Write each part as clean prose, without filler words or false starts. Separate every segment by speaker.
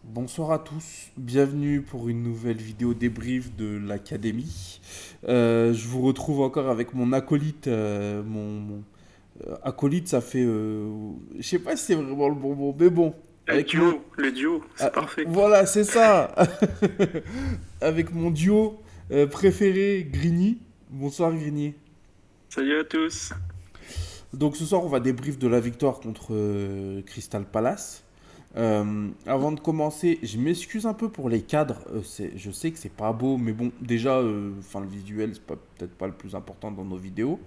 Speaker 1: Bonsoir à tous, bienvenue pour une nouvelle vidéo débrief de l'Académie. Je vous retrouve encore avec mon acolyte. Acolyte, ça fait. Je sais pas si c'est vraiment le bon mot, mais bon. Avec mon.
Speaker 2: Le duo, c'est
Speaker 1: Ah,
Speaker 2: parfait.
Speaker 1: voilà, c'est ça. Avec mon duo préféré, Grigny. Bonsoir, Grigny.
Speaker 2: Salut à tous.
Speaker 1: Donc ce soir, on va débrief de la victoire contre Crystal Palace. Avant de commencer, je m'excuse un peu pour les cadres. Je sais que c'est pas beau, mais bon, déjà, le visuel, c'est peut-être pas le plus important dans nos vidéos.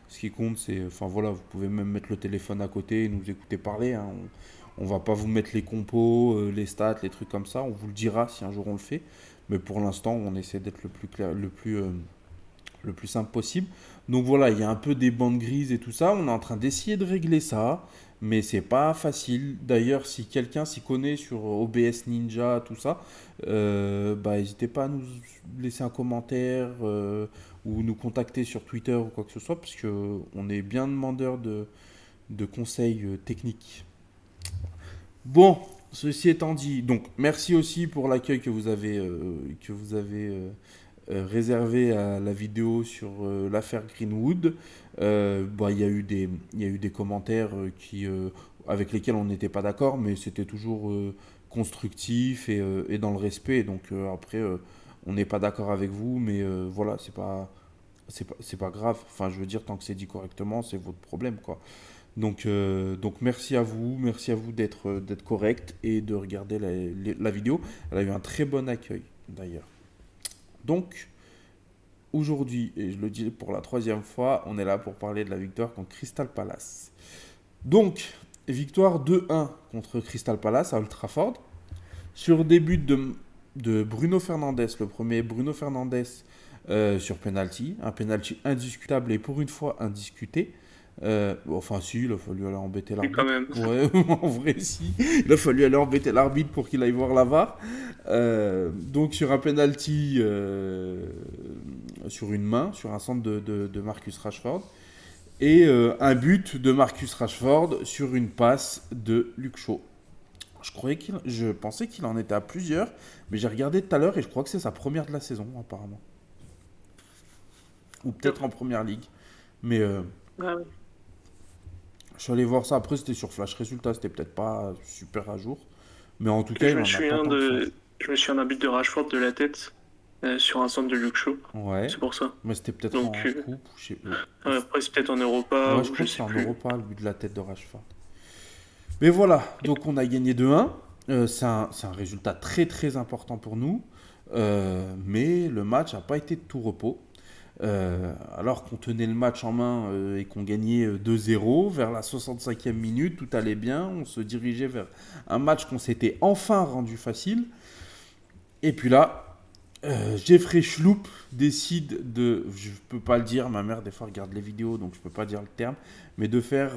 Speaker 1: Ce qui compte, c'est, enfin voilà, vous pouvez même mettre le téléphone à côté et nous écouter parler, hein. On va pas vous mettre les compos, les stats, les trucs comme ça. On vous le dira si un jour on le fait. Mais pour l'instant, on essaie d'être le plus clair, le plus simple possible. Donc voilà, il y a un peu des bandes grises et tout ça. On est en train d'essayer de régler ça, mais c'est pas facile. D'ailleurs, si quelqu'un s'y connaît sur OBS Ninja, tout ça, n'hésitez pas à nous laisser un commentaire ou nous contacter sur Twitter ou quoi que ce soit, parce que on est bien demandeur de conseils techniques. Bon, ceci étant dit, donc merci aussi pour l'accueil que vous avez réservé à la vidéo sur l'affaire Greenwood. Il y a eu des commentaires avec lesquels on n'était pas d'accord, mais c'était toujours constructif et dans le respect. Donc après, on n'est pas d'accord avec vous, mais voilà, c'est pas grave. Enfin, je veux dire, tant que c'est dit correctement, c'est votre problème, quoi. Donc merci à vous d'être correct et de regarder la vidéo. Elle a eu un très bon accueil, d'ailleurs. Donc, aujourd'hui, et je le dis pour la troisième fois, on est là pour parler de la victoire contre Crystal Palace. Donc, victoire 2-1 contre Crystal Palace à Old Trafford. Sur des buts de Bruno Fernandes, le premier Bruno Fernandes sur penalty. Un penalty indiscutable et pour une fois indiscuté. Enfin, si, il a fallu aller embêter
Speaker 2: Et quand
Speaker 1: l'arbitre.
Speaker 2: même.
Speaker 1: Ouais, en vrai, si. Il a fallu aller embêter l'arbitre pour qu'il aille voir la VAR. Donc, sur un penalty, sur une main, sur un centre de Marcus Rashford. Et un but de Marcus Rashford sur une passe de Luke Shaw. Je pensais qu'il en était à plusieurs, mais j'ai regardé tout à l'heure et je crois que c'est sa première de la saison, apparemment. Ou peut-être en première ligue. Mais
Speaker 2: Ah ouais.
Speaker 1: je suis allé voir ça. Après, c'était sur Flash Résultat, c'était peut-être pas super à jour. Mais en tout cas,
Speaker 2: Je
Speaker 1: il
Speaker 2: me
Speaker 1: en a pas
Speaker 2: souviens
Speaker 1: tant que ça.
Speaker 2: de, je me souviens d'un but de Rashford de la tête sur un centre de Luke Shaw.
Speaker 1: Ouais.
Speaker 2: C'est pour ça.
Speaker 1: Mais c'était peut-être
Speaker 2: Donc
Speaker 1: en coupe.
Speaker 2: après c'est peut-être en Europa
Speaker 1: Ouais, je
Speaker 2: ou je
Speaker 1: crois que c'est
Speaker 2: sais
Speaker 1: en
Speaker 2: plus.
Speaker 1: Europa, le but de la tête de Rashford. Mais voilà, donc on a gagné 2-1. C'est un résultat très très important pour nous. Mais le match n'a pas été de tout repos. Alors qu'on tenait le match en main et qu'on gagnait 2-0, vers la 65e minute, tout allait bien. On se dirigeait vers un match qu'on s'était enfin rendu facile. Et puis là, Jeffrey Schlupp décide je peux pas le dire, ma mère des fois regarde les vidéos donc je peux pas dire le terme, mais de faire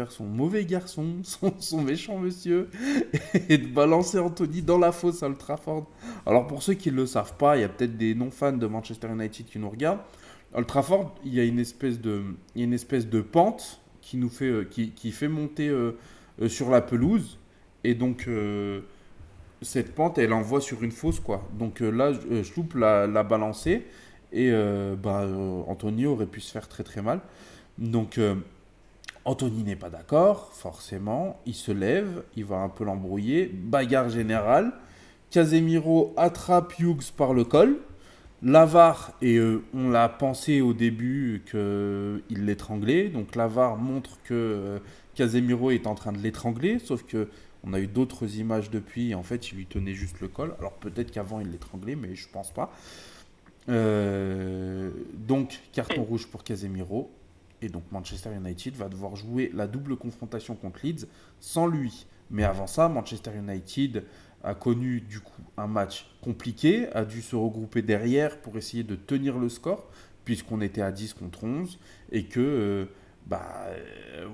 Speaker 1: son mauvais garçon, son méchant monsieur, et de balancer Anthony dans la fosse à Old Trafford. Alors pour ceux qui ne le savent pas, il y a peut-être des non-fans de Manchester United qui nous regardent. À Old Trafford, il y a une espèce de pente qui fait monter sur la pelouse, et donc cette pente, elle envoie sur une fosse, quoi. Donc là, Schlupp l'a balancé et Anthony aurait pu se faire très très mal. Donc Anthony n'est pas d'accord, forcément. Il se lève, il va un peu l'embrouiller. Bagarre générale. Casemiro attrape Hughes par le col. L'avare, et on l'a pensé au début qu'il l'étranglait. Donc l'avare montre que Casemiro est en train de l'étrangler, sauf que on a eu d'autres images depuis. Et en fait, il lui tenait juste le col. Alors peut-être qu'avant il l'étranglait, mais je pense pas. Donc carton rouge pour Casemiro. Et donc Manchester United va devoir jouer la double confrontation contre Leeds sans lui. Mais avant ça, Manchester United a connu du coup un match compliqué, a dû se regrouper derrière pour essayer de tenir le score, puisqu'on était à 10 contre 11, et que,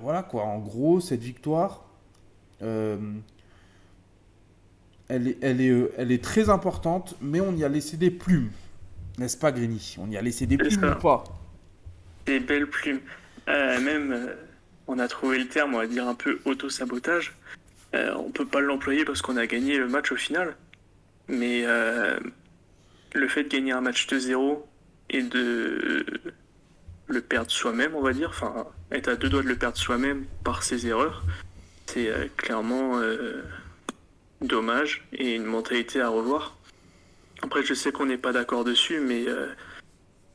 Speaker 1: voilà quoi, en gros, cette victoire, euh, elle est très importante, mais on y a laissé des plumes, n'est-ce pas Grigny? On y a laissé des
Speaker 2: C'est
Speaker 1: plumes ou
Speaker 2: ça.
Speaker 1: pas?
Speaker 2: Des belles plumes. Même on a trouvé le terme, on va dire un peu auto-sabotage. On peut pas l'employer parce qu'on a gagné le match au final. Mais le fait de gagner un match 2-0 et de le perdre soi-même, on va dire, enfin, être à deux doigts de le perdre soi-même par ses erreurs, c'est clairement dommage et une mentalité à revoir. Après, je sais qu'on n'est pas d'accord dessus, mais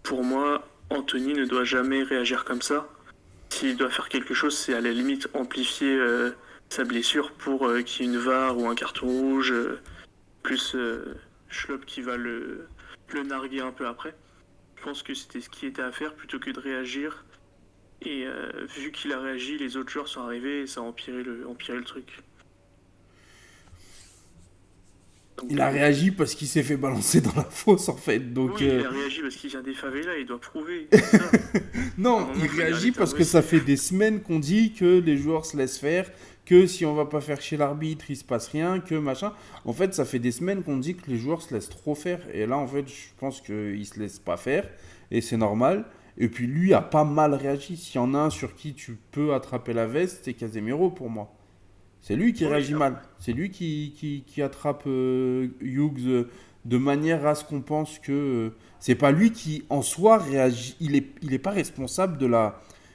Speaker 2: pour moi, Anthony ne doit jamais réagir comme ça. S'il doit faire quelque chose, c'est à la limite amplifier sa blessure pour qu'il y ait une VAR ou un carton rouge, plus Schlopp qui va le narguer un peu après. Je pense que c'était ce qui était à faire plutôt que de réagir. Et vu qu'il a réagi, les autres joueurs sont arrivés et ça a empiré le truc.
Speaker 1: Il
Speaker 2: Donc,
Speaker 1: a réagi parce qu'il s'est fait balancer dans la fosse, en fait. Donc,
Speaker 2: oui, il a réagi parce qu'il vient des favelas, il doit prouver, c'est ça. À un
Speaker 1: non,
Speaker 2: moment,
Speaker 1: il
Speaker 2: il faut dire
Speaker 1: réagit
Speaker 2: les
Speaker 1: parce
Speaker 2: termes
Speaker 1: que
Speaker 2: aussi.
Speaker 1: ça fait des semaines qu'on dit que les joueurs se laissent faire, que si on va pas faire chez l'arbitre, il se passe rien, que machin. En fait, ça fait des semaines qu'on dit que les joueurs se laissent trop faire. Et là, en fait, je pense qu'ils se laissent pas faire. Et c'est normal. Et puis lui a pas mal réagi. S'il y en a un sur qui tu peux attraper la veste, c'est Casemiro pour moi. C'est lui qui
Speaker 2: Oui,
Speaker 1: réagit mal. C'est lui qui attrape Hughes de manière à ce qu'on pense que c'est pas lui qui en soi réagit. Il est pas responsable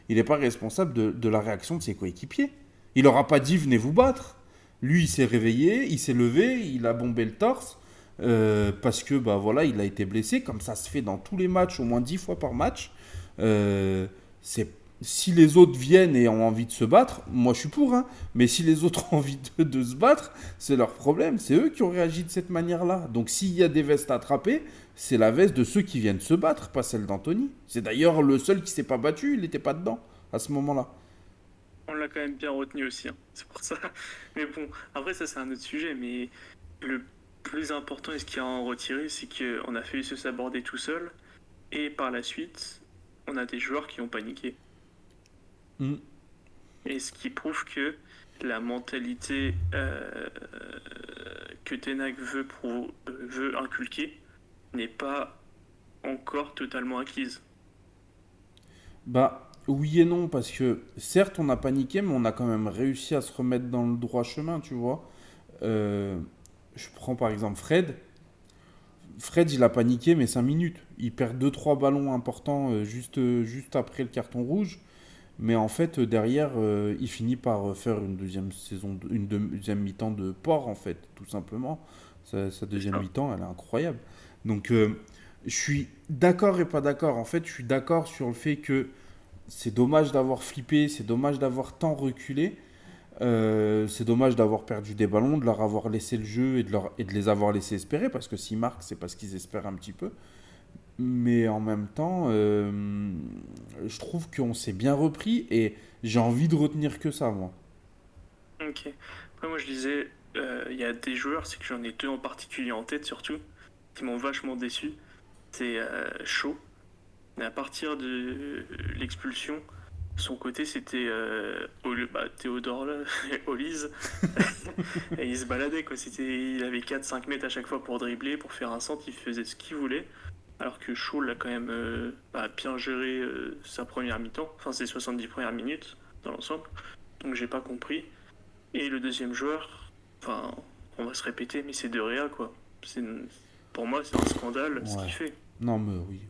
Speaker 1: il est pas responsable de la réaction de ses coéquipiers. Il aura pas dit venez vous battre. Lui, il s'est réveillé, il s'est levé, il a bombé le torse parce que bah voilà, il a été blessé. Comme ça se fait dans tous les matchs, au moins 10 fois par match. Euh, c'est si les autres viennent et ont envie de se battre, moi je suis pour, hein. Mais si les autres ont envie de se battre, c'est leur problème. C'est eux qui ont réagi de cette manière-là. Donc s'il y a des vestes à attraper, c'est la veste de ceux qui viennent se battre, pas celle d'Anthony. C'est d'ailleurs le seul qui s'est pas battu, il n'était pas dedans à ce moment-là.
Speaker 2: on l'a quand même bien retenu aussi, hein. C'est pour ça. Mais bon, après, ça, c'est un autre sujet. Mais le plus important et ce qu'il y a à en retirer, c'est qu'on a failli se saborder tout seul. Et par la suite, on a des joueurs qui ont paniqué.
Speaker 1: Mm.
Speaker 2: Et ce qui prouve que la mentalité que Tenag veut inculquer n'est pas encore totalement acquise.
Speaker 1: Bah oui et non, parce que certes on a paniqué, mais on a quand même réussi à se remettre dans le droit chemin, tu vois. Euh, je prends par exemple Fred. Fred, il a paniqué, mais 5 minutes. Il perd deux trois ballons importants juste après le carton rouge. Mais en fait, derrière, il finit par faire une deuxième saison, une deuxième mi-temps de port, en fait, tout simplement. Sa
Speaker 2: C'est
Speaker 1: deuxième
Speaker 2: ça.
Speaker 1: mi-temps, elle est incroyable. Donc, je suis d'accord et pas d'accord. En fait, je suis d'accord sur le fait que c'est dommage d'avoir flippé, c'est dommage d'avoir tant reculé. C'est dommage d'avoir perdu des ballons, de leur avoir laissé le jeu et de les avoir laissés espérer, parce que s'ils marquent, c'est parce qu'ils espèrent un petit peu. Mais en même temps, je trouve qu'on s'est bien repris et j'ai envie de retenir que ça, moi.
Speaker 2: Ok. Après, moi, je disais, il y a des joueurs, c'est que j'en ai deux en particulier en tête surtout, qui m'ont vachement déçu. C'est Shaw. Mais à partir de l'expulsion, son côté, c'était Théodore là, Olise. Et il se baladait, quoi. Il avait 4-5 mètres à chaque fois pour dribbler, pour faire un centre, il faisait ce qu'il voulait. Alors que Shaw l'a quand même bien géré sa première mi-temps, enfin ses 70 premières minutes dans l'ensemble. Donc j'ai pas compris. Et le deuxième joueur, enfin, on va se répéter, mais c'est De Réa, quoi. C'est, pour moi, c'est un scandale ce
Speaker 1: Ouais.
Speaker 2: qu'il fait.
Speaker 1: Non, mais oui,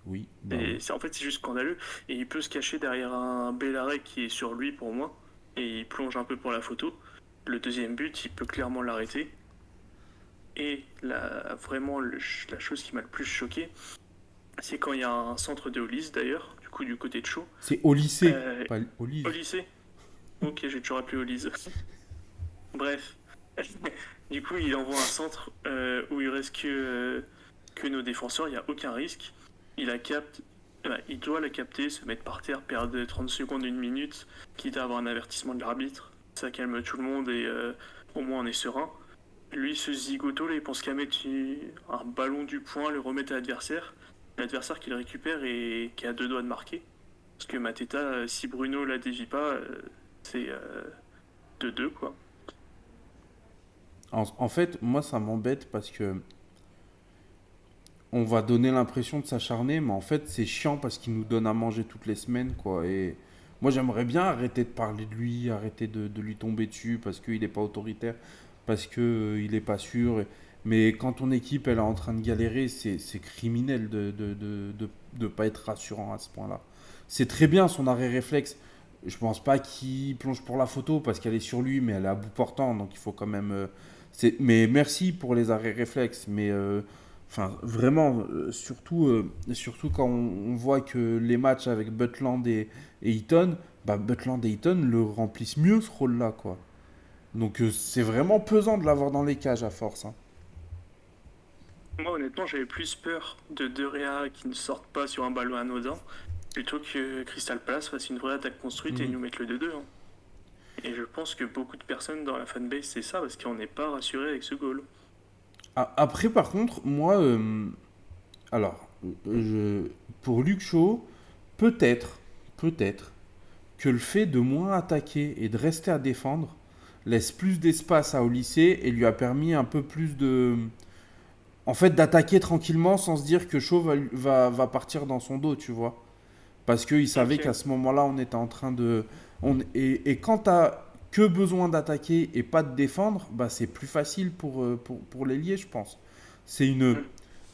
Speaker 1: oui, bah oui.
Speaker 2: En fait, c'est juste scandaleux. Et il peut se cacher derrière un Bellaré qui est sur lui pour moi. Et il plonge un peu pour la photo. Le deuxième but, il peut clairement l'arrêter. Et vraiment, la chose qui m'a le plus choqué, c'est quand il y a un centre de Hollis d'ailleurs, du coup du côté de Chaud.
Speaker 1: C'est au lycée,
Speaker 2: Euh,
Speaker 1: pas au
Speaker 2: Au
Speaker 1: lycée.
Speaker 2: lycée. Ok, j'ai toujours appelé Hollis. Bref. Du coup, il envoie un centre où il reste que nos défenseurs, il n'y a aucun risque. Il la capte, il doit la capter, se mettre par terre, perdre 30 secondes, une minute, quitte à avoir un avertissement de l'arbitre. Ça calme tout le monde et au moins on est serein. Lui, ce zigoto, là, il pense qu'à mettre un ballon du poing, le remettre à l'adversaire. L'adversaire qui le récupère et qui a deux doigts de marquer. Parce que Mateta, si Bruno la dévie pas, c'est 2-2, quoi.
Speaker 1: En fait, moi, ça m'embête parce que on va donner l'impression de s'acharner, mais en fait, c'est chiant parce qu'il nous donne à manger toutes les semaines, quoi. Et Moi, j'aimerais bien arrêter de parler de lui, arrêter de lui tomber dessus parce qu'il n'est pas autoritaire, parce qu'il n'est pas sûr. Mais quand ton équipe elle est en train de galérer, c'est criminel de pas être rassurant à ce point-là. C'est très bien son arrêt réflexe. Je pense pas qu'il plonge pour la photo parce qu'elle est sur lui, mais elle est à bout portant, donc il faut quand même. Mais merci pour les arrêts réflexes, mais enfin vraiment, surtout quand on voit que les matchs avec Butland et Eaton, bah Butland et Eaton le remplissent mieux ce rôle-là, quoi. Donc c'est vraiment pesant de l'avoir dans les cages à force, hein.
Speaker 2: Moi, honnêtement, j'avais plus peur de De Gea qui ne sorte pas sur un ballon anodin plutôt que Crystal Palace fasse une vraie attaque construite et
Speaker 1: Mhm.
Speaker 2: nous mette le 2-2, hein. Et je pense que beaucoup de personnes dans la fanbase, c'est ça, parce qu'on n'est pas rassuré avec ce goal.
Speaker 1: Après, par contre, moi, alors, pour Luke Shaw, peut-être, peut-être que le fait de moins attaquer et de rester à défendre laisse plus d'espace à Olise et lui a permis un peu plus de. En fait, d'attaquer tranquillement sans se dire que Shaw va partir dans son dos, tu vois. Parce qu'il savait
Speaker 2: Ok.
Speaker 1: qu'à ce moment-là, on était en train de. Et quand t'as que besoin d'attaquer et pas de défendre, bah c'est plus facile pour l'ailier, je pense. C'est une,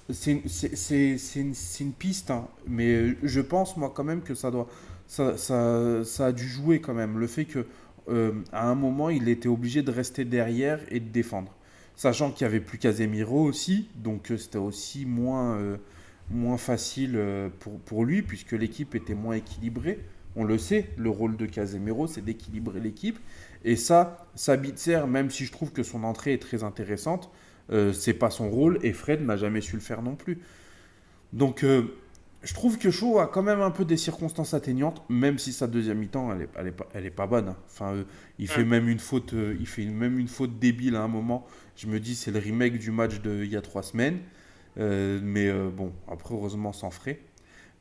Speaker 2: Mm.
Speaker 1: c'est une piste, hein. Mais je pense, moi, quand même, que ça a dû jouer quand même. Le fait que, à un moment, il était obligé de rester derrière et de défendre. Sachant qu'il n'y avait plus Casemiro aussi, donc c'était aussi moins facile pour lui, puisque l'équipe était moins équilibrée. On le sait, le rôle de Casemiro, c'est d'équilibrer l'équipe. Et ça, Sabitzer, même si je trouve que son entrée est très intéressante, c'est pas son rôle et Fred n'a jamais su le faire non plus. Donc je trouve que Shaw a quand même un peu des circonstances atteignantes, même si sa deuxième mi-temps elle est pas bonne, hein. Enfin, il fait
Speaker 2: Mm.
Speaker 1: même une faute, il fait même une faute débile à un moment. Je me dis c'est le remake du match d'il y a 3 semaines. Mais bon, après heureusement sans frais.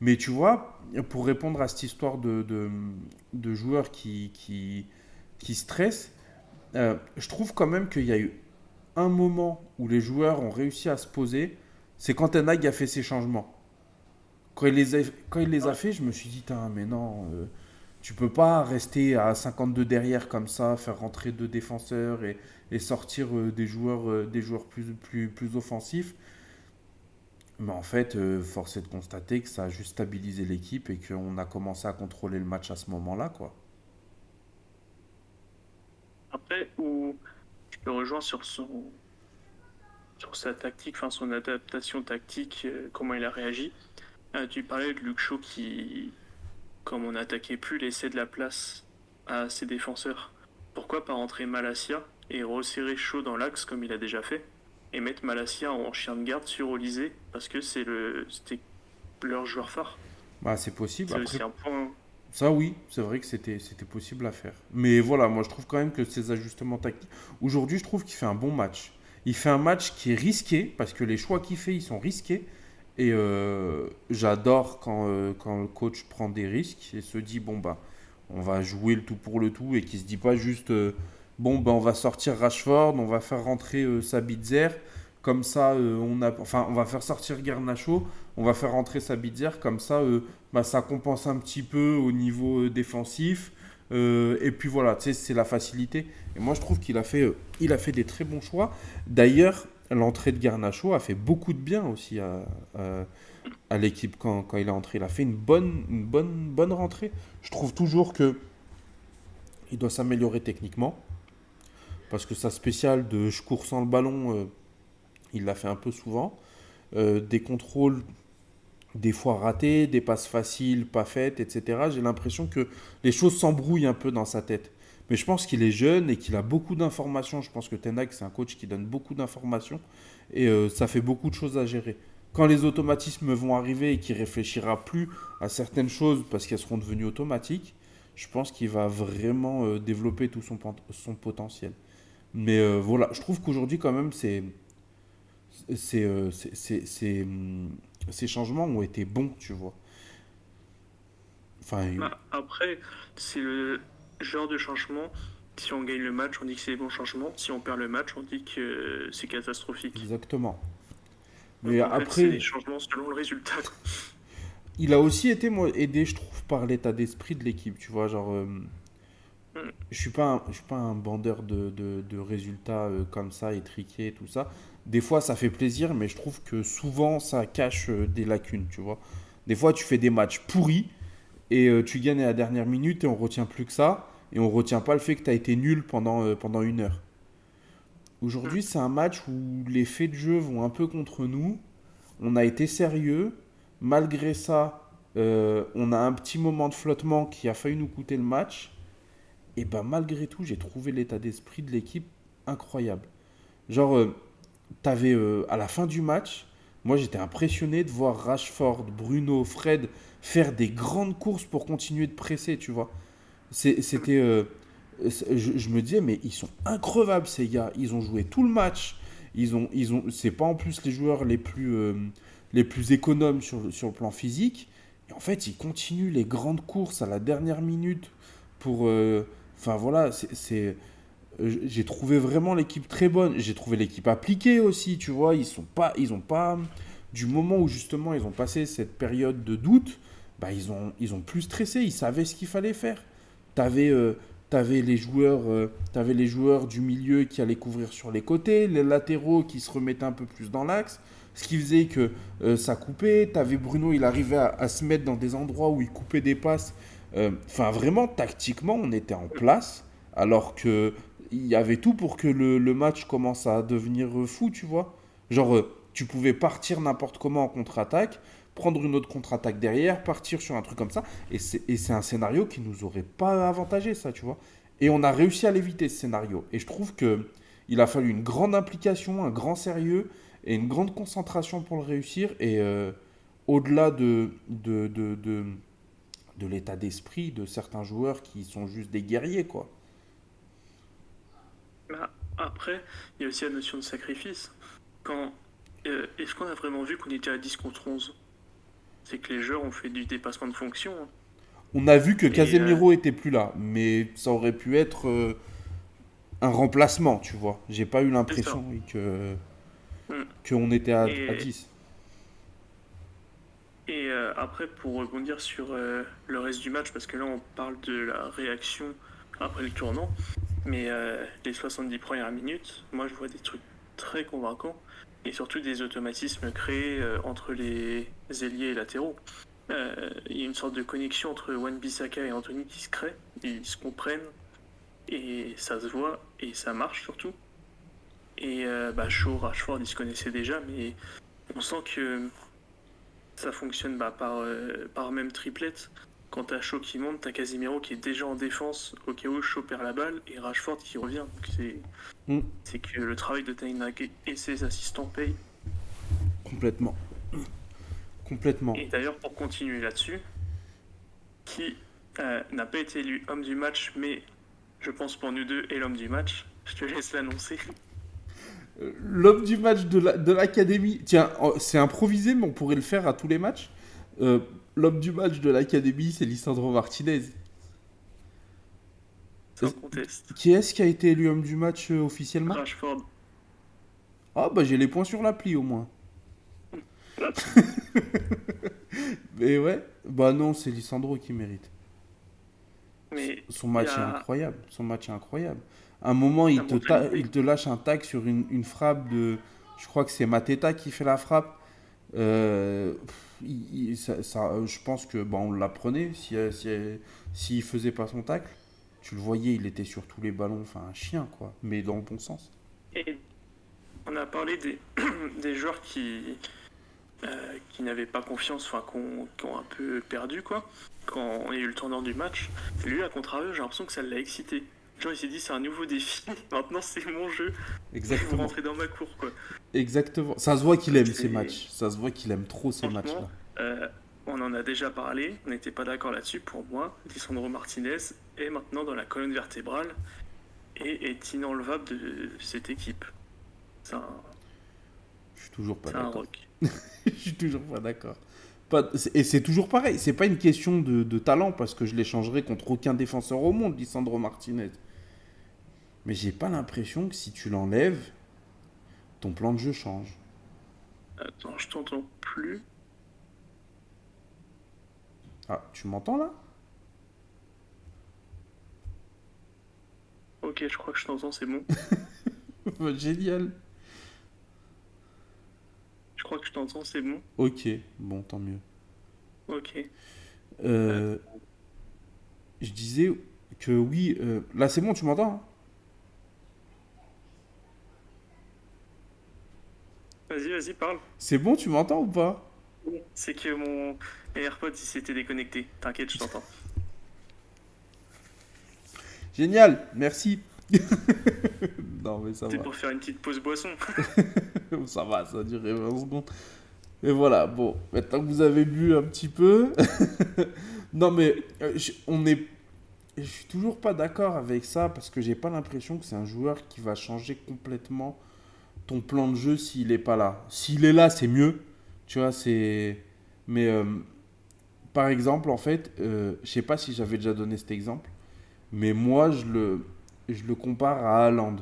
Speaker 1: Mais tu vois, pour répondre à cette histoire de joueurs qui stressent, je trouve quand même qu'il y a eu un moment où les joueurs ont réussi à se poser, c'est quand Ten Hag a fait ses changements. Quand il les a
Speaker 2: Ouais.
Speaker 1: fait, je me suis dit, mais non, tu peux pas rester à 52 derrière comme ça, faire rentrer deux défenseurs et sortir des joueurs plus offensifs. Mais en fait, force est de constater que ça a juste stabilisé l'équipe et qu'on a commencé à contrôler le match à ce moment-là, quoi.
Speaker 2: Après, où je te rejoins sur sa tactique, enfin son adaptation tactique, comment il a réagi. Tu parlais de Luke Shaw qui, comme on n'attaquait plus, laissait de la place à ses défenseurs. Pourquoi pas rentrer Malacia et resserrer Shaw dans l'axe comme il a déjà fait et mettre Malacia en chien de garde sur Olysée parce que c'était leur joueur phare.
Speaker 1: Bah, c'est possible.
Speaker 2: C'est
Speaker 1: Après,
Speaker 2: aussi un point.
Speaker 1: ça, oui, c'est vrai que c'était possible à faire. Mais voilà, moi, je trouve quand même que ces ajustements tactiques. Aujourd'hui, je trouve qu'il fait un bon match. Il fait un match qui est risqué parce que les choix qu'il fait, ils sont risqués. Et j'adore quand le coach prend des risques et se dit, bon, bah, on va jouer le tout pour le tout et qui se dit pas juste, bon, bah, on va sortir Rashford, on va faire rentrer Sabitzer, comme ça, on va faire sortir Garnacho, on va faire rentrer Sabitzer, comme ça, bah, ça compense un petit peu au niveau défensif. Et puis voilà, tu sais, c'est la facilité. Et moi, je trouve qu'il a fait des très bons choix. D'ailleurs, l'entrée de Garnacho a fait beaucoup de bien aussi à l'équipe quand il est entré. Il a fait une bonne rentrée. Je trouve toujours que il doit s'améliorer techniquement parce que sa spéciale de je cours sans le ballon, il l'a fait un peu souvent. Des contrôles des fois ratés, des passes faciles, pas faites, etc. J'ai l'impression que les choses s'embrouillent un peu dans sa tête. Mais je pense qu'il est jeune et qu'il a beaucoup d'informations. Je pense que Ten Hag, c'est un coach qui donne beaucoup d'informations et ça fait beaucoup de choses à gérer. Quand les automatismes vont arriver et qu'il réfléchira plus à certaines choses parce qu'elles seront devenues automatiques, je pense qu'il va vraiment développer tout son potentiel. Mais voilà, je trouve qu'aujourd'hui, quand même, ces changements ont été bons, tu vois. Enfin,
Speaker 2: Bah, après, c'est le genre de changement. Si on gagne le match, on dit que c'est des bons changements. Si on perd le match, on dit que c'est catastrophique.
Speaker 1: exactement. Mais
Speaker 2: Donc en fait, c'est des
Speaker 1: après,
Speaker 2: changements selon le résultat.
Speaker 1: il a aussi été moi, aidé, je trouve, par l'état d'esprit de l'équipe. Tu vois, genre,
Speaker 2: Mm.
Speaker 1: je suis pas un bandeur de résultats comme ça, étriqués et tout ça. Des fois, ça fait plaisir, mais je trouve que souvent, ça cache des lacunes, tu vois. Des fois, tu fais des matchs pourris et tu gagnes à la dernière minute et on retient plus que ça. Et on retient pas le fait que tu as été nul pendant 1 heure.
Speaker 2: Mm.
Speaker 1: Aujourd'hui, c'est un match où les faits de jeu vont un peu contre nous. On a été sérieux. Malgré ça, on a un petit moment de flottement qui a failli nous coûter le match. Et ben malgré tout, j'ai trouvé l'état d'esprit de l'équipe incroyable. Genre, t'avais à la fin du match, moi j'étais impressionné de voir Rashford, Bruno, Fred faire des grandes courses pour continuer de presser, tu vois. C'était. Je me disais, mais ils sont increvables ces gars. Ils ont joué tout le match. C'est pas en plus les joueurs les plus économes sur le plan physique. Et en fait, ils continuent les grandes courses à la dernière minute pour. Enfin voilà, j'ai trouvé vraiment l'équipe très bonne. J'ai trouvé l'équipe appliquée aussi, tu vois. Ils ont pas, du moment où justement ils ont passé cette période de doute, bah ils ont plus stressé. Ils savaient ce qu'il fallait faire. T'avais, euh, t'avais les joueurs du milieu qui allaient couvrir sur les côtés, les latéraux qui se remettaient un peu plus dans l'axe, ce qui faisait que ça coupait. T'avais Bruno, il arrivait à se mettre dans des endroits où il coupait des passes. Enfin, vraiment, tactiquement, on était en place, alors que il y avait tout pour que le match commence à devenir fou, tu vois. Genre, tu pouvais partir n'importe comment en contre-attaque, prendre une autre contre-attaque derrière, partir sur un truc comme ça. Et c'est un scénario qui nous aurait pas avantagé, ça, tu vois. Et on a réussi à l'éviter, ce scénario. Et je trouve que il a fallu une grande implication, un grand sérieux et une grande concentration pour le réussir. Et au-delà de l'état d'esprit de certains joueurs qui sont juste des guerriers, quoi.
Speaker 2: Bah, après, il y a aussi la notion de sacrifice. Quand, est-ce qu'on a vraiment vu qu'on était à 10 contre 11? C'est que les joueurs ont fait du dépassement de fonction, hein.
Speaker 1: On a vu que
Speaker 2: Et
Speaker 1: Casemiro était plus là, mais ça aurait pu être un remplacement, tu vois. J'ai pas eu
Speaker 2: c'est ça.
Speaker 1: l'impression oui,
Speaker 2: Mm.
Speaker 1: qu'on était à
Speaker 2: Et,
Speaker 1: 10.
Speaker 2: après, pour rebondir sur le reste du match, parce que là on parle de la réaction après le tournant, mais les 70 premières minutes, moi je vois des trucs très convaincants, et surtout des automatismes créés entre les ailiers et latéraux. Il y a une sorte de connexion entre Wan-Bissaka et Anthony qui se crée, ils se comprennent, et ça se voit, et ça marche surtout. Et bah, Shaw, Rashford, ils se connaissaient déjà, mais on sent que ça fonctionne bah, par même triplette. Quand t'as Shaw qui monte, t'as Casemiro qui est déjà en défense au cas où Shaw perd la balle et Rashford qui revient. Donc
Speaker 1: Mm,
Speaker 2: c'est que le travail de Tainag et ses assistants paye.
Speaker 1: complètement. Complètement.
Speaker 2: Et d'ailleurs, pour continuer là-dessus, qui n'a pas été élu homme du match, mais je pense pour nous deux est l'homme du match, je te laisse l'annoncer.
Speaker 1: L'homme du match de l'académie. Tiens, c'est improvisé, mais on pourrait le faire à tous les matchs. Euh, L'homme du match de l'académie, c'est Lisandro Martinez.
Speaker 2: Sans conteste.
Speaker 1: Qui est-ce qui a été élu homme du match officiellement?
Speaker 2: Rashford.
Speaker 1: Ah, bah j'ai les points sur l'appli au moins. Mais ouais, bah non, c'est Lisandro qui mérite.
Speaker 2: Mais
Speaker 1: Son
Speaker 2: il y
Speaker 1: match est
Speaker 2: a
Speaker 1: incroyable. Son match est incroyable. À un moment,
Speaker 2: la mentalité.
Speaker 1: il te lâche un tag sur une frappe de. Je crois que c'est Mateta qui fait la frappe. Je pense que bah, on l'apprenait s'il faisait pas son tacle. Tu le voyais, il était sur tous les ballons. Enfin, un chien, quoi. Mais dans le bon sens.
Speaker 2: Et on a parlé des, des joueurs qui n'avaient pas confiance, enfin qui ont un peu perdu quoi, quand il y a eu le tournant du match. Lui, à contrario, j'ai l'impression que ça l'a excité. Genre, il s'est dit, c'est un nouveau défi, maintenant c'est mon jeu, vous
Speaker 1: Exactement.
Speaker 2: rentrez dans ma cour quoi.
Speaker 1: Exactement. Ça se voit qu'il
Speaker 2: Donc
Speaker 1: aime ces
Speaker 2: c'est.
Speaker 1: matchs. Ça se voit qu'il aime trop ces
Speaker 2: Franchement,
Speaker 1: matchs-là.
Speaker 2: on en a déjà parlé, on n'était pas d'accord là-dessus pour moi. Lisandro Martinez est maintenant dans la colonne vertébrale et est inenlevable de cette équipe. C'est un,
Speaker 1: Je suis toujours pas
Speaker 2: c'est un
Speaker 1: d'accord.
Speaker 2: rock.
Speaker 1: Je suis toujours pas d'accord. Et c'est toujours pareil. C'est pas une question de talent parce que je l'échangerai contre aucun défenseur au monde, Lisandro Martinez. Mais j'ai pas l'impression que si tu l'enlèves, ton plan de jeu change.
Speaker 2: Attends, je t'entends plus.
Speaker 1: Ah, tu m'entends là?
Speaker 2: Ok, je crois que je t'entends, c'est bon.
Speaker 1: Génial.
Speaker 2: Je crois que je t'entends, c'est bon.
Speaker 1: Ok, bon, tant mieux.
Speaker 2: Ok. Euh,
Speaker 1: Euh, je disais que oui, là c'est bon, tu m'entends, hein?
Speaker 2: Vas-y, vas-y, parle.
Speaker 1: C'est bon, tu m'entends ou pas?
Speaker 2: C'est que mon AirPod il s'était déconnecté. T'inquiète, je t'entends.
Speaker 1: Génial, merci. Non, mais ça
Speaker 2: C'est
Speaker 1: va.
Speaker 2: pour faire une petite pause boisson.
Speaker 1: Ça va, ça a duré 20 secondes. Et voilà, bon, maintenant que vous avez bu un petit peu. Non, mais je suis toujours pas d'accord avec ça parce que j'ai pas l'impression que c'est un joueur qui va changer complètement ton plan de jeu s'il est pas là. S'il est là, c'est mieux. Tu vois, c'est. Mais par exemple, en fait, je sais pas si j'avais déjà donné cet exemple, mais moi, je le compare à Haaland.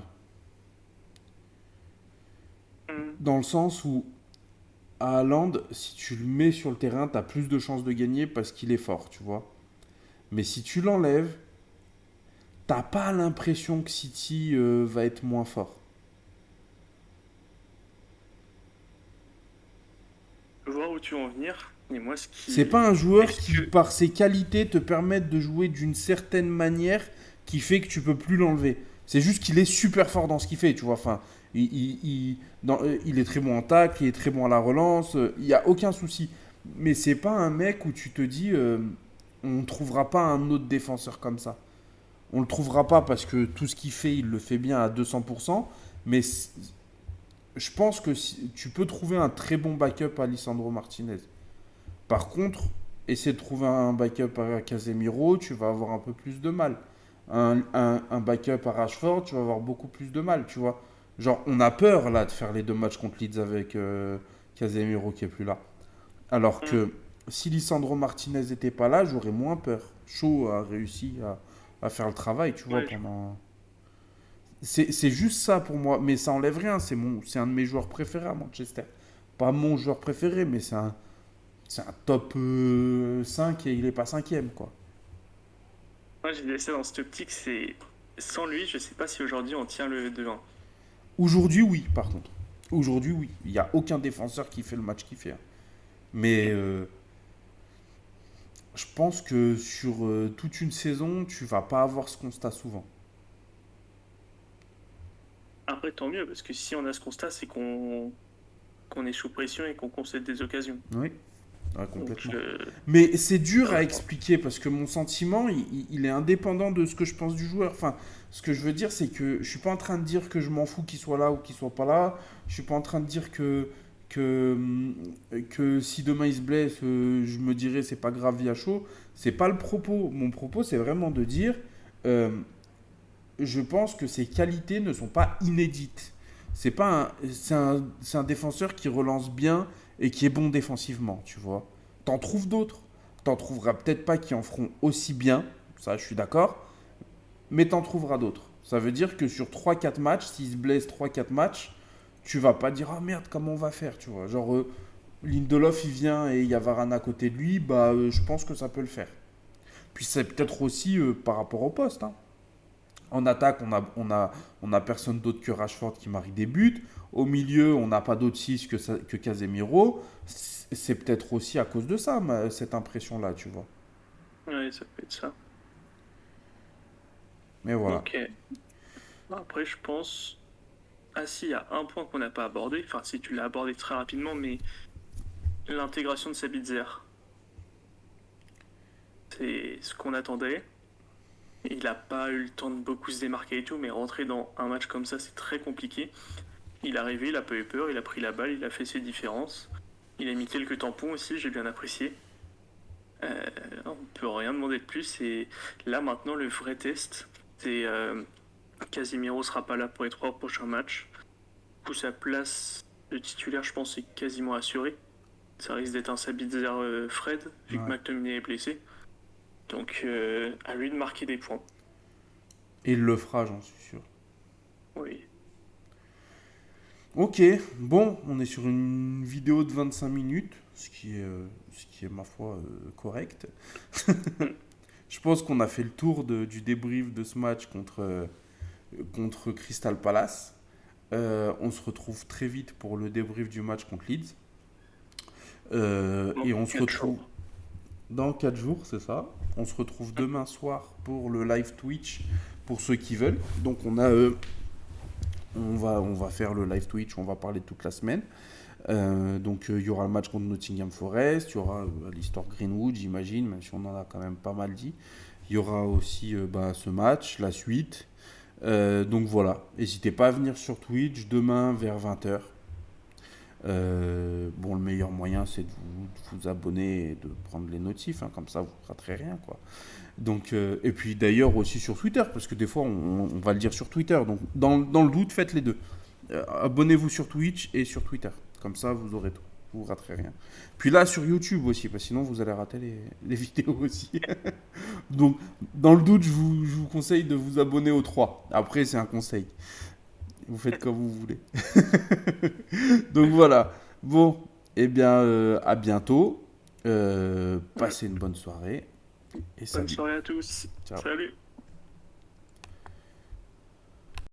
Speaker 2: Hmm.
Speaker 1: Dans le sens où à Haaland, si tu le mets sur le terrain, tu as plus de chances de gagner parce qu'il est fort, tu vois. Mais si tu l'enlèves, t'as pas l'impression que City va être moins fort.
Speaker 2: Je vois où tu veux en venir. Et moi, ce
Speaker 1: C'est pas
Speaker 2: qui.
Speaker 1: un joueur
Speaker 2: Est-ce
Speaker 1: qui,
Speaker 2: que.
Speaker 1: par ses qualités, te permettent de jouer d'une certaine manière qui fait que tu peux plus l'enlever. C'est juste qu'il est super fort dans ce qu'il fait, tu vois. Enfin, il est très bon en tacle, il est très bon à la relance, il n'y a aucun souci. Mais c'est pas un mec où tu te dis, on ne trouvera pas un autre défenseur comme ça. On le trouvera pas parce que tout ce qu'il fait, il le fait bien à 200%. Mais je pense que tu peux trouver un très bon backup à Lisandro Martinez. Par contre, essayer de trouver un backup à Casemiro, tu vas avoir un peu plus de mal. Un backup à Rashford, tu vas avoir beaucoup plus de mal, tu vois. Genre, on a peur là de faire les deux matchs contre Leeds avec Casemiro qui est plus là. Alors
Speaker 2: Hmm.
Speaker 1: que si Lisandro Martinez n'était pas là, j'aurais moins peur. Shaw a réussi à faire le travail, tu vois,
Speaker 2: Ouais,
Speaker 1: pendant. C'est juste ça pour moi, mais ça enlève rien. C'est un de mes joueurs préférés à Manchester. Pas mon joueur préféré, mais c'est un top 5 et il est pas cinquième, quoi.
Speaker 2: moi, j'ai laissé dans cette optique, c'est. Sans lui, je sais pas si aujourd'hui on tient le 2-1.
Speaker 1: Aujourd'hui, oui, par contre. Aujourd'hui, oui. Il n'y a aucun défenseur qui fait le match qu'il fait, hein. Mais je pense que sur toute une saison, tu vas pas avoir ce constat souvent.
Speaker 2: Après, tant mieux, parce que si on a ce constat, c'est qu'on est sous pression et qu'on concède des occasions.
Speaker 1: Oui, ouais,
Speaker 2: Donc,
Speaker 1: complètement. Mais c'est dur à
Speaker 2: je pense.
Speaker 1: expliquer parce que mon sentiment, il est indépendant de ce que je pense du joueur. Enfin, ce que je veux dire, c'est que je suis pas en train de dire que je m'en fous qu'il soit là ou qu'il soit pas là. Je suis pas en train de dire que si demain il se blesse, je me dirais c'est pas grave via chaud. C'est pas le propos. Mon propos, c'est vraiment de dire euh, je pense que ses qualités ne sont pas inédites. C'est un défenseur qui relance bien et qui est bon défensivement, tu vois. T'en trouves d'autres. T'en trouveras peut-être pas qui en feront aussi bien, ça je suis d'accord, mais t'en trouveras d'autres. Ça veut dire que sur 3 4 matchs, s'il se blesse 3 4 matchs, tu vas pas dire ah merde, comment on va faire, tu vois. Genre Lindelof il vient et il y a Varane à côté de lui, bah je pense que ça peut le faire. Puis c'est peut-être aussi par rapport au poste, hein. En attaque, on a personne d'autre que Rashford qui marque des buts. Au milieu, on n'a pas d'autre 6 que Casemiro. C'est peut-être aussi à cause de ça, cette impression-là, tu vois.
Speaker 2: Ouais, ça peut être ça.
Speaker 1: Mais voilà.
Speaker 2: Ok. Après, je pense. Ah, si, il y a un point qu'on n'a pas abordé. Enfin, si tu l'as abordé très rapidement, mais l'intégration de Sabitzer. C'est ce qu'on attendait. Il n'a pas eu le temps de beaucoup se démarquer et tout, mais rentrer dans un match comme ça, c'est très compliqué. Il est arrivé, il a pas eu peur, il a pris la balle, il a fait ses différences. Il a mis quelques tampons aussi, j'ai bien apprécié. On peut rien demander de plus. Et là, maintenant, le vrai test, c'est Casemiro sera pas là pour les 3 prochains matchs. Du coup, sa place de titulaire, je pense, est quasiment assurée. Ça risque d'être un Sabitzer Fred, vu que
Speaker 1: Ouais.
Speaker 2: McTominay est blessé. Donc, à lui de marquer des points.
Speaker 1: Et il le fera, j'en suis sûr.
Speaker 2: Oui.
Speaker 1: Ok, bon, on est sur une vidéo de 25 minutes, ce qui est ma foi correct.
Speaker 2: Mm.
Speaker 1: Je pense qu'on a fait le tour du débrief de ce match contre Crystal Palace. On se retrouve très vite pour le débrief du match contre Leeds.
Speaker 2: Bon,
Speaker 1: Et on se
Speaker 2: 4
Speaker 1: retrouve
Speaker 2: jours.
Speaker 1: dans 4 jours, c'est ça. On se retrouve demain soir pour le live Twitch pour ceux qui veulent. Donc on va faire le live Twitch, on va parler toute la semaine. Il y aura le match contre Nottingham Forest, il y aura l'histoire Greenwood, j'imagine, même si on en a quand même pas mal dit. Il y aura aussi ce match, la suite. Donc voilà, n'hésitez pas à venir sur Twitch demain vers 20h. Bon, le meilleur moyen, c'est de vous abonner et de prendre les notifs, hein, comme ça vous ne raterez rien, quoi. Et puis d'ailleurs aussi sur Twitter, parce que des fois on va le dire sur Twitter. Donc dans le doute, faites les deux. Abonnez-vous sur Twitch et sur Twitter. Comme ça, vous aurez tout. Vous raterez rien. Puis là, sur YouTube aussi, parce que sinon vous allez rater les vidéos aussi. Donc, dans le doute, je vous conseille de vous abonner aux trois. Après, c'est un conseil. Vous faites comme vous voulez. Donc voilà. Bon, eh bien, à bientôt.
Speaker 2: Mm.
Speaker 1: Passez une bonne soirée. Et
Speaker 2: Bonne
Speaker 1: salut.
Speaker 2: soirée à tous.
Speaker 1: Ciao.
Speaker 2: Salut.